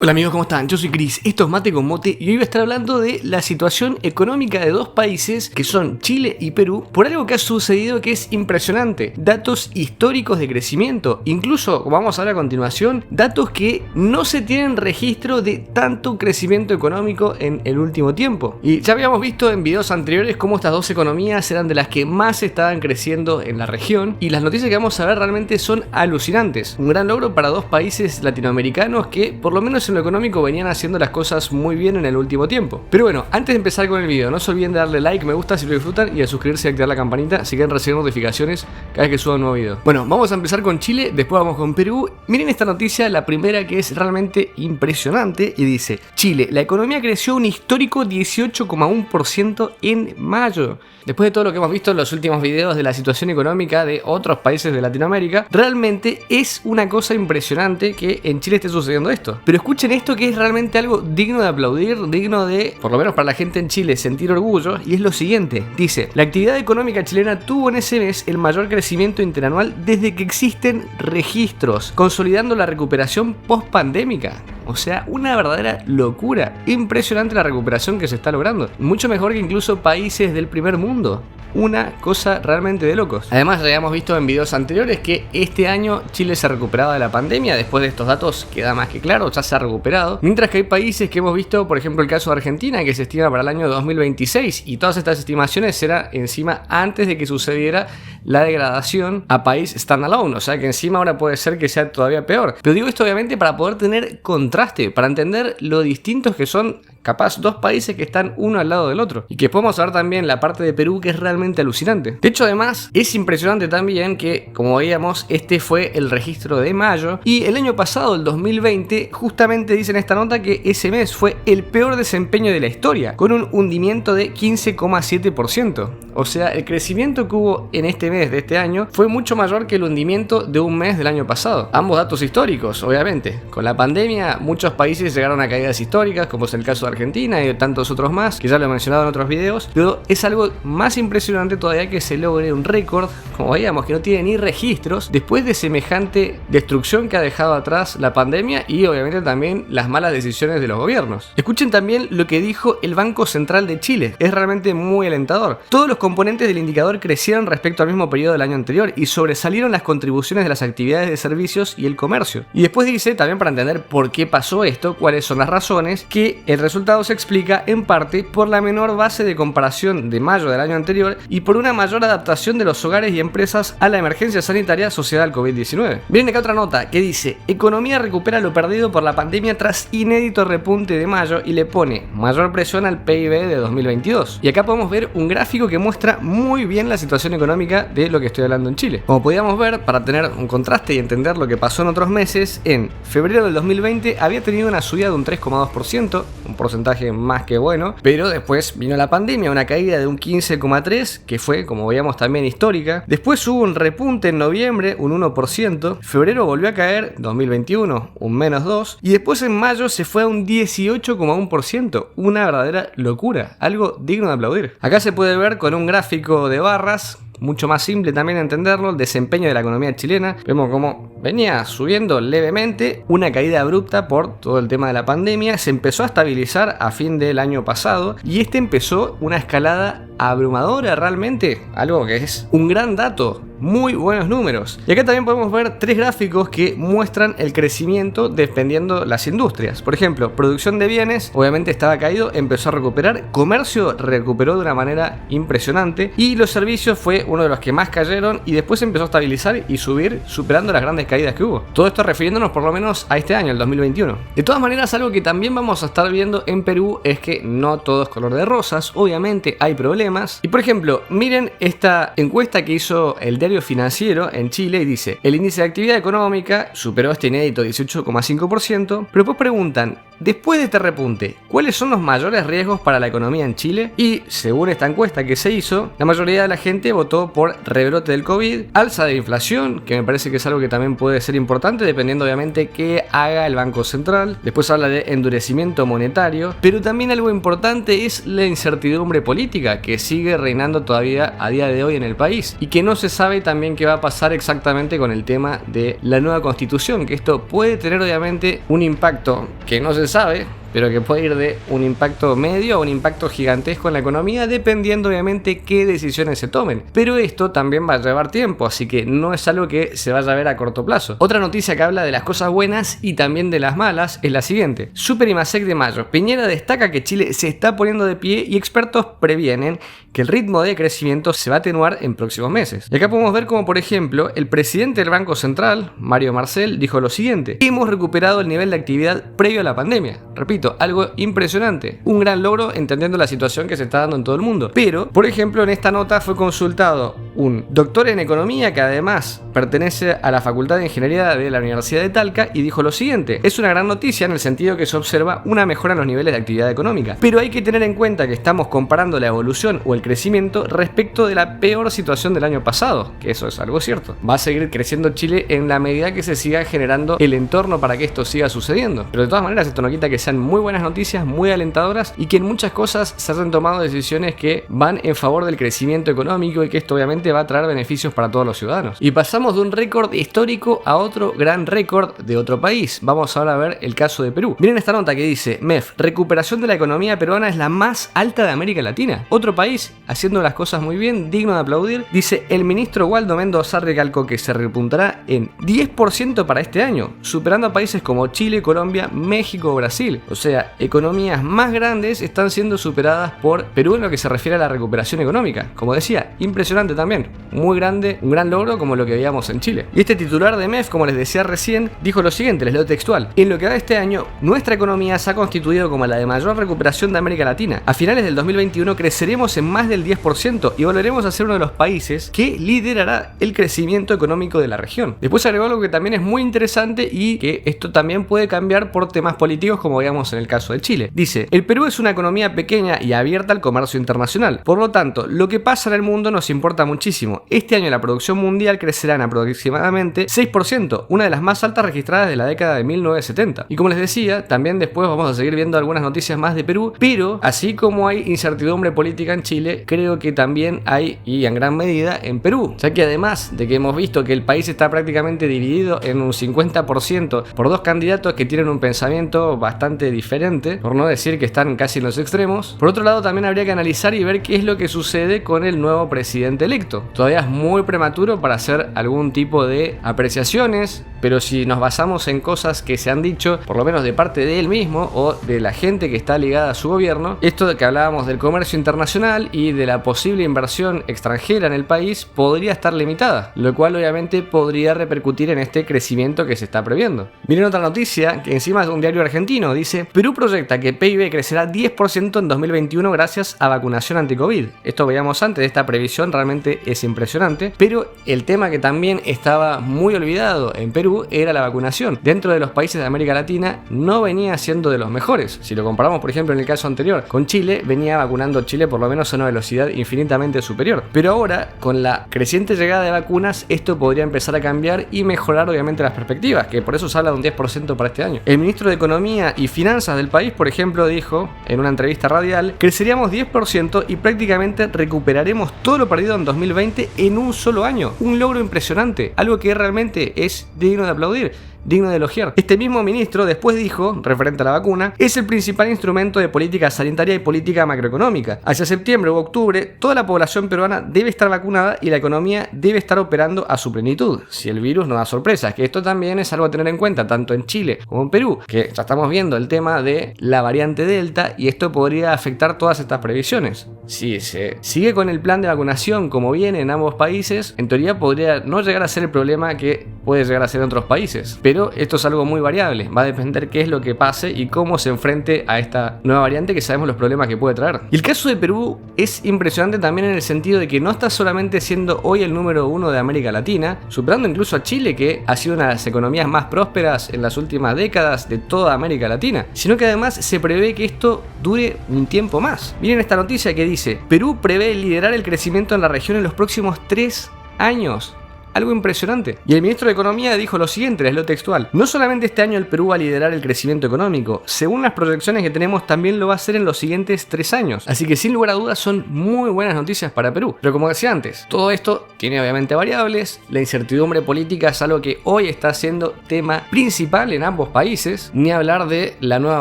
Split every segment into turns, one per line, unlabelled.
Hola amigos, ¿cómo están? Yo soy Cris, esto es Mate con Mote y hoy voy a estar hablando de la situación económica de dos países que son Chile y Perú por algo que ha sucedido que es impresionante. Datos históricos de crecimiento, incluso, como vamos a ver a continuación, datos que no se tienen registro de tanto crecimiento económico en el último tiempo. Y ya habíamos visto en videos anteriores cómo estas dos economías eran de las que más estaban creciendo en la región y las noticias que vamos a ver realmente son alucinantes. Un gran logro para dos países latinoamericanos que por lo menos en lo económico venían haciendo las cosas muy bien en el último tiempo. Pero bueno, antes de empezar con el video, no se olviden de darle like, me gusta si lo disfrutan y de suscribirse y activar la campanita si quieren recibir notificaciones cada vez que suba un nuevo video. Bueno, vamos a empezar con Chile, después vamos con Perú. Miren esta noticia, la primera, que es realmente impresionante y dice: Chile, la economía creció un histórico 18,1% en mayo. Después de todo lo que hemos visto en los últimos videos de la situación económica de otros países de Latinoamérica, realmente es una cosa impresionante que en Chile esté sucediendo esto. Pero escuchen esto, que es realmente algo digno de aplaudir, digno de, por lo menos para la gente en Chile, sentir orgullo, y es lo siguiente. Dice: la actividad económica chilena tuvo en ese mes el mayor crecimiento interanual desde que existen registros, consolidando la recuperación post-pandémica. O sea, una verdadera locura. Impresionante la recuperación que se está logrando. Mucho mejor que incluso países del primer mundo. Una cosa realmente de locos. Además, ya habíamos visto en videos anteriores que este año Chile se recuperaba de la pandemia. Después de estos datos queda más que claro, ya se ha recuperado. Mientras que hay países que hemos visto, por ejemplo el caso de Argentina, que se estima para el año 2026. Y todas estas estimaciones eran encima antes de que sucediera la degradación a país standalone. O sea que encima ahora puede ser que sea todavía peor. Pero digo esto obviamente para poder tener contraste, para entender lo distintos que son capaz dos países que están uno al lado del otro. Y que podemos ver también la parte de Perú, que es realmente alucinante. De hecho, además, es impresionante también que, como veíamos, este fue el registro de mayo. Y el año pasado, el 2020, justamente dice en esta nota que ese mes fue el peor desempeño de la historia, con un hundimiento de 15,7%. O sea, el crecimiento que hubo en este mes de este año fue mucho mayor que el hundimiento de un mes del año pasado. Ambos datos históricos, obviamente. Con la pandemia, muchos países llegaron a caídas históricas, como es el caso de Argentina y de tantos otros más, que ya lo he mencionado en otros videos, pero es algo más impresionante todavía que se logre un récord, como veíamos, que no tiene ni registros, después de semejante destrucción que ha dejado atrás la pandemia y obviamente también las malas decisiones de los gobiernos. Escuchen también lo que dijo el Banco Central de Chile, es realmente muy alentador. Todos los componentes del indicador crecieron respecto al mismo periodo del año anterior y sobresalieron las contribuciones de las actividades de servicios y el comercio. Y después dice, también para entender por qué pasó esto, cuáles son las razones, que el resultado se explica en parte por la menor base de comparación de mayo del año anterior y por una mayor adaptación de los hogares y empresas a la emergencia sanitaria asociada al COVID-19. Miren acá otra nota que dice: economía recupera lo perdido por la pandemia tras inédito repunte de mayo, y le pone mayor presión al PIB de 2022. Y acá podemos ver un gráfico que muestra muy bien la situación económica de lo que estoy hablando en Chile. Como podíamos ver, para tener un contraste y entender lo que pasó en otros meses, en febrero del 2020 había tenido una subida de un 3,2%, un porcentaje más que bueno, pero después vino la pandemia, una caída de un 15,3%, que fue, como veíamos, también histórica. Después hubo un repunte en noviembre, un 1%, febrero volvió a caer, 2021, un menos 2%, y después en mayo se fue a un 18,1%, una verdadera locura, algo digno de aplaudir. Acá se puede ver con un gráfico de barras, mucho más simple también entenderlo, el desempeño de la economía chilena. Vemos cómo venía subiendo levemente, una caída abrupta por todo el tema de la pandemia, se empezó a estabilizar a fin del año pasado y empezó una escalada abrumadora realmente, algo que es un gran dato. Muy buenos números. Y acá también podemos ver tres gráficos que muestran el crecimiento dependiendo las industrias. Por ejemplo, producción de bienes obviamente estaba caído, empezó a recuperar. Comercio recuperó de una manera impresionante. Y los servicios fue uno de los que más cayeron y después empezó a estabilizar y subir, superando las grandes caídas que hubo. Todo esto refiriéndonos por lo menos a este año, el 2021. De todas maneras, algo que también vamos a estar viendo en Perú es que no todo es color de rosas. Obviamente hay problemas. Y por ejemplo, miren esta encuesta que hizo el Diario Financiero en Chile y dice: el índice de actividad económica superó este inédito 18,5%, pero después preguntan: después de este repunte, ¿cuáles son los mayores riesgos para la economía en Chile? Y según esta encuesta que se hizo, la mayoría de la gente votó por rebrote del COVID, alza de inflación, que me parece que es algo que también puede ser importante dependiendo obviamente qué haga el Banco Central. Después habla de endurecimiento monetario, pero también algo importante es la incertidumbre política que sigue reinando todavía a día de hoy en el país y que no se sabe también qué va a pasar exactamente con el tema de la nueva constitución, que esto puede tener obviamente un impacto que no se sabe, pero que puede ir de un impacto medio a un impacto gigantesco en la economía, dependiendo obviamente qué decisiones se tomen. Pero esto también va a llevar tiempo, así que no es algo que se vaya a ver a corto plazo. Otra noticia que habla de las cosas buenas y también de las malas es la siguiente. Super y Masec de mayo. Piñera destaca que Chile se está poniendo de pie y expertos previenen que el ritmo de crecimiento se va a atenuar en próximos meses. Y acá podemos ver como, por ejemplo, el presidente del Banco Central, Mario Marcel, dijo lo siguiente: hemos recuperado el nivel de actividad previo a la pandemia. Repito, algo impresionante, un gran logro entendiendo la situación que se está dando en todo el mundo. Pero, por ejemplo, en esta nota fue consultado un doctor en economía que además pertenece a la Facultad de Ingeniería de la Universidad de Talca y dijo lo siguiente: es una gran noticia en el sentido que se observa una mejora en los niveles de actividad económica, pero hay que tener en cuenta que estamos comparando la evolución o el crecimiento respecto de la peor situación del año pasado, que eso es algo cierto. Va a seguir creciendo Chile en la medida que se siga generando el entorno para que esto siga sucediendo, pero de todas maneras esto no quita que sean muy buenas noticias, muy alentadoras y que en muchas cosas se hayan tomado decisiones que van en favor del crecimiento económico y que esto obviamente va a traer beneficios para todos los ciudadanos. Y pasamos de un récord histórico a otro gran récord de otro país. Vamos ahora a ver el caso de Perú. Miren esta nota que dice: MEF, recuperación de la economía peruana es la más alta de América Latina. Otro país haciendo las cosas muy bien, digno de aplaudir. Dice: el ministro Waldo Mendoza recalcó que se repuntará en 10% para este año, superando a países como Chile, Colombia, México o Brasil. O sea, economías más grandes están siendo superadas por Perú en lo que se refiere a la recuperación económica. Como decía, impresionante también, muy grande, un gran logro como lo que veíamos en Chile. Y este titular de MEF, como les decía recién, dijo lo siguiente, les leo textual: en lo que va de este año, nuestra economía se ha constituido como la de mayor recuperación de América Latina. A finales del 2021 creceremos en más del 10% y volveremos a ser uno de los países que liderará el crecimiento económico de la región. Después agregó algo que también es muy interesante y que esto también puede cambiar por temas políticos, como veíamos en el caso de Chile. Dice: el Perú es una economía pequeña y abierta al comercio internacional. Por lo tanto, lo que pasa en el mundo nos importa muchísimo. Este año la producción mundial crecerá en aproximadamente 6%, una de las más altas registradas de la década de 1970. Y como les decía, también después vamos a seguir viendo algunas noticias más de Perú, pero así como hay incertidumbre política en Chile, creo que también hay, y en gran medida, en Perú, ya que además de que hemos visto que el país está prácticamente dividido en un 50% por dos candidatos que tienen un pensamiento bastante diferente, por no decir que están casi en los extremos. Por otro lado, también habría que analizar y ver qué es lo que sucede con el nuevo presidente electo. Todavía es muy prematuro para hacer algún tipo de apreciaciones, pero si nos basamos en cosas que se han dicho, por lo menos de parte de él mismo o de la gente que está ligada a su gobierno, esto de que hablábamos del comercio internacional y de la posible inversión extranjera en el país podría estar limitada, lo cual obviamente podría repercutir en este crecimiento que se está previendo. Miren otra noticia que encima es de un diario argentino, dice: Perú proyecta que PIB crecerá 10% en 2021 gracias a vacunación anti-COVID. Esto veíamos antes, de esta previsión realmente es impresionante, pero el tema que también estaba muy olvidado en Perú era la vacunación. Dentro de los países de América Latina no venía siendo de los mejores. Si lo comparamos, por ejemplo, en el caso anterior con Chile, venía vacunando Chile por lo menos a una velocidad infinitamente superior. Pero ahora, con la creciente llegada de vacunas, esto podría empezar a cambiar y mejorar obviamente las perspectivas, que por eso se habla de un 10% para este año. El ministro de Economía y Finanzas del país, por ejemplo, dijo en una entrevista radial: creceríamos 10% y prácticamente recuperaremos todo lo perdido en 2020 en un solo año. Un logro impresionante, algo que realmente es digno de aplaudir, digno de elogiar. Este mismo ministro después dijo, referente a la vacuna: es el principal instrumento de política sanitaria y política macroeconómica. Hacia septiembre u octubre, toda la población peruana debe estar vacunada y la economía debe estar operando a su plenitud, si el virus no da sorpresas, que esto también es algo a tener en cuenta, tanto en Chile como en Perú, que ya estamos viendo el tema de la variante Delta y esto podría afectar todas estas previsiones. Si se sigue con el plan de vacunación como viene en ambos países, en teoría podría no llegar a ser el problema que puede llegar a ser en otros países. Pero esto es algo muy variable, va a depender qué es lo que pase y cómo se enfrente a esta nueva variante que sabemos los problemas que puede traer. Y el caso de Perú es impresionante también en el sentido de que no está solamente siendo hoy el número 1 de América Latina, superando incluso a Chile, que ha sido una de las economías más prósperas en las últimas décadas de toda América Latina, sino que además se prevé que esto dure un tiempo más. Miren esta noticia que dice: Perú prevé liderar el crecimiento en la región en los próximos 3 años. Algo impresionante. Y el ministro de Economía dijo lo siguiente, les leo textual: no solamente este año el Perú va a liderar el crecimiento económico, según las proyecciones que tenemos también lo va a hacer en los siguientes 3 años. Así que sin lugar a dudas son muy buenas noticias para Perú. Pero como decía antes, todo esto tiene obviamente variables, la incertidumbre política es algo que hoy está siendo tema principal en ambos países, ni hablar de la nueva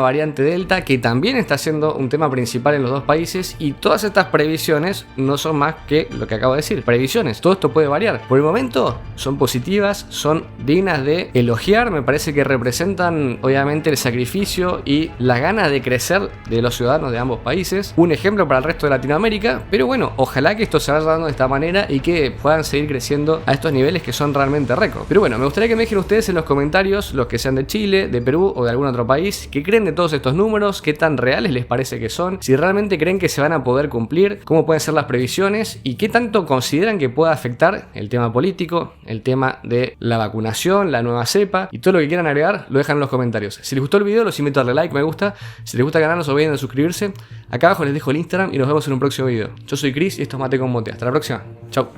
variante Delta, que también está siendo un tema principal en los dos países, y todas estas previsiones no son más que lo que acabo de decir, previsiones. Todo esto puede variar. Por el momento son positivas, son dignas de elogiar, me parece que representan obviamente el sacrificio y las ganas de crecer de los ciudadanos de ambos países, un ejemplo para el resto de Latinoamérica, pero bueno, ojalá que esto se vaya dando de esta manera y que puedan seguir creciendo a estos niveles que son realmente récord. Pero bueno, me gustaría que me dejen ustedes en los comentarios, los que sean de Chile, de Perú o de algún otro país, qué creen de todos estos números, qué tan reales les parece que son, si realmente creen que se van a poder cumplir, cómo pueden ser las previsiones y qué tanto consideran que pueda afectar el tema político, el tema de la vacunación, la nueva cepa y todo lo que quieran agregar, lo dejan en los comentarios. Si les gustó el video, los invito a darle like, me gusta. Si les gusta el canal, no se olviden de suscribirse. Acá abajo les dejo el Instagram y nos vemos en un próximo video. Yo soy Chris y esto es Mate con Mote. Hasta la próxima. Chau.